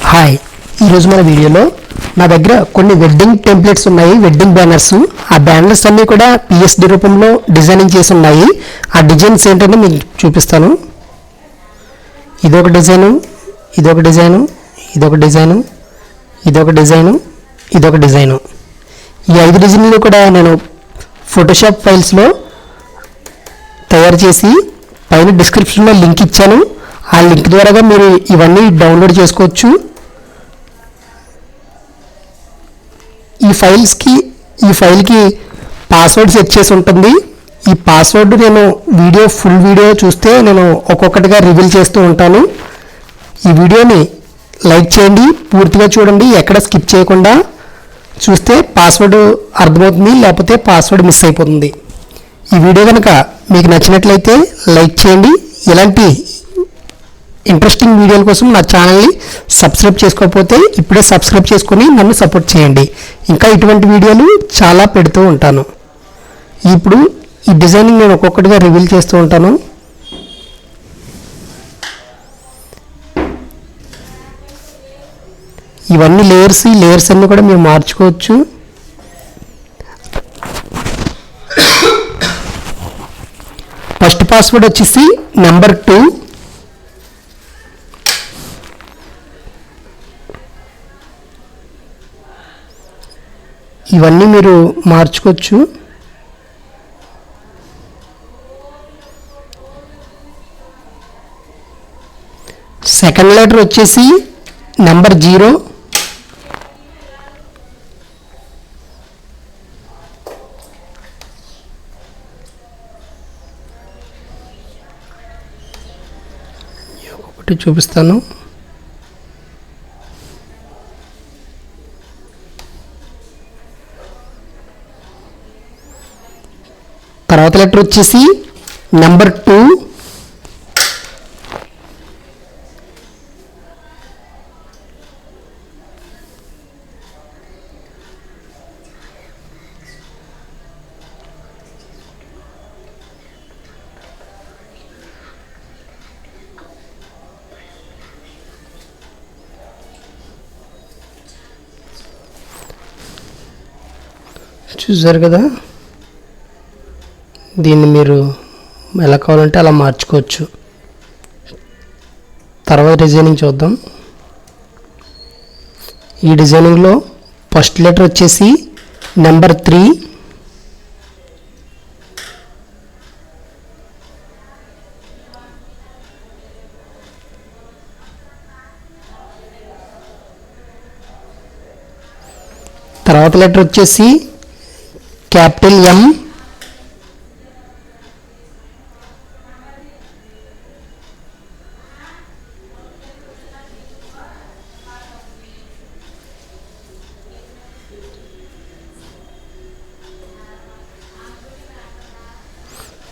Hi, ఈరోజు మన వీడియోలో నా దగ్గర కొన్ని వెడ్డింగ్ టెంప్లెట్స్ ఉన్నాయి, వెడ్డింగ్ బ్యానర్స్. ఆ బ్యానర్స్ అన్నీ కూడా పిఎస్డి రూపంలో డిజైనింగ్ చేసి ఉన్నాయి. ఆ డిజైన్స్ ఏంటంటే మీకు చూపిస్తాను. ఇదొక డిజైను, ఇదొక డిజైను, ఇదొక డిజైను, ఇదొక డిజైను, ఇదొక డిజైను. ఈ 5 డిజైన్లు కూడా నేను ఫోటోషాప్ ఫైల్స్లో తయారు చేసి పైన డిస్క్రిప్షన్లో లింక్ ఇచ్చాను. ఆ లింక్ ద్వారా మీరు ఇవన్నీ డౌన్లోడ్ చేసుకోవచ్చు. ఈ ఫైల్కి పాస్వర్డ్ సెట్ చేసి ఉంటుంది. ఈ పాస్వర్డ్ నేను ఫుల్ వీడియో చూస్తే నేను ఒక్కొక్కటిగా రివీల్ చేస్తూ ఉంటాను. ఈ వీడియోని లైక్ చేయండి, పూర్తిగా చూడండి, ఎక్కడ స్కిప్ చేయకుండా చూస్తే పాస్వర్డ్ అర్థమవుతుంది, లేకపోతే పాస్వర్డ్ మిస్ అయిపోతుంది. ఈ వీడియో కనుక మీకు నచ్చినట్లయితే లైక్ చేయండి. ఇలాంటి ఇంట్రెస్టింగ్ వీడియోల కోసం నా ఛానల్ని సబ్స్క్రైబ్ చేసుకోకపోతే ఇప్పుడే సబ్స్క్రైబ్ చేసుకొని నన్ను సపోర్ట్ చేయండి. ఇంకా ఇటువంటి వీడియోలు చాలా పెడుతూ ఉంటాను. ఇప్పుడు ఈ డిజైనింగ్ నేను ఒక్కొక్కటిగా రివీల్ చేస్తూ ఉంటాను. ఇవన్నీ లేయర్స్ అన్నీ కూడా మీరు మార్చుకోవచ్చు. ఫస్ట్ పాస్వర్డ్ వచ్చేసి నెంబర్ 2. ఇవన్నీ మీరు మార్చుకోవచ్చు. సెకండ్ లెటర్ వచ్చేసి నెంబర్ 0. ఒకటి చూపిస్తాను. తర్వాత లెటర్ వచ్చేసి నెంబర్ 2. చూసారు కదా, దీన్ని మీరు ఎలా కావాలంటే అలా మార్చుకోవచ్చు. తర్వాత డిజైనింగ్ చూద్దాం. ఈ డిజైనింగ్లో ఫస్ట్ లెటర్ వచ్చేసి నెంబర్ 3. తర్వాత లెటర్ వచ్చేసి క్యాపిటల్ M.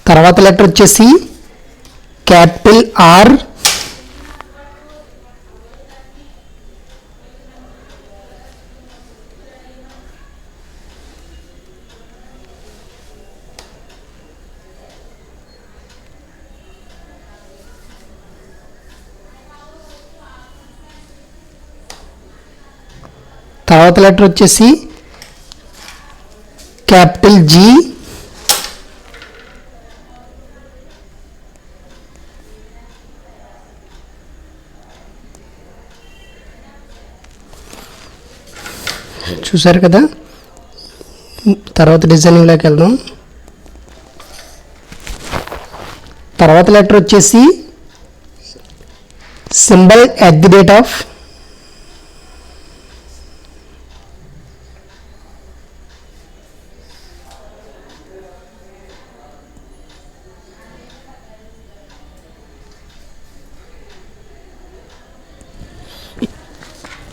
తర్వాత లెటర్ వచ్చేసి క్యాపిటల్ R. తర్వాత లెటర్ వచ్చేసి క్యాపిటల్ G. చూసారు కదా, తర్వాత డిజైనింగ్లోకి వెళ్దాం. తర్వాత లెటర్ వచ్చేసి సింబల్ @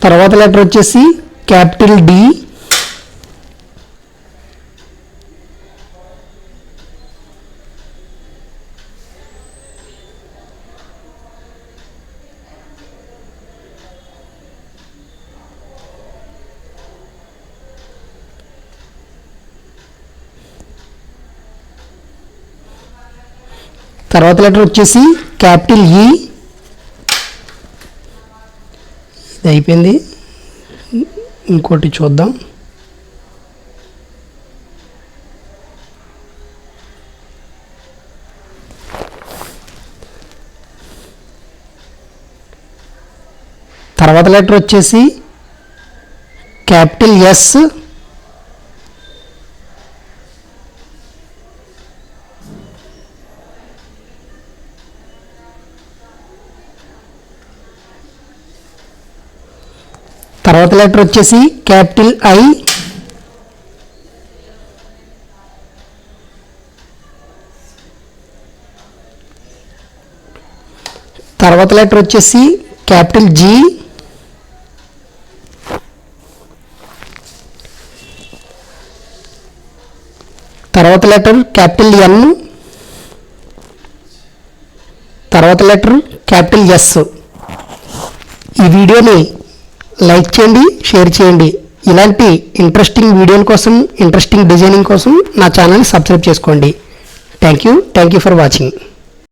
తర్వాత లెటర్ వచ్చేసి క్యాపిటల్ D. తర్వాత లెటర్ వచ్చేసి క్యాపిటల్ E. ఇది అయిపోయింది. ఇంకోటి చూద్దాం. తర్వాత లెటర్ వచ్చేసి క్యాపిటల్ ఎస్, తర్వాత లెటర్ వచ్చేసి క్యాపిటల్ ఐ, తర్వాత లెటర్ వచ్చేసి క్యాపిటల్ జీ, తర్వాత లెటర్ క్యాపిటల్ ఎన్, తర్వాత లెటర్ క్యాపిటల్ ఎస్. ఈ వీడియోని లైక్ చేయండి, షేర్ చేయండి. ఇలాంటి ఇంట్రెస్టింగ్ వీడియోల కోసం, ఇంట్రెస్టింగ్ డిజైనింగ్ కోసం నా ఛానల్ని సబ్స్క్రైబ్ చేసుకోండి. Thank you for watching.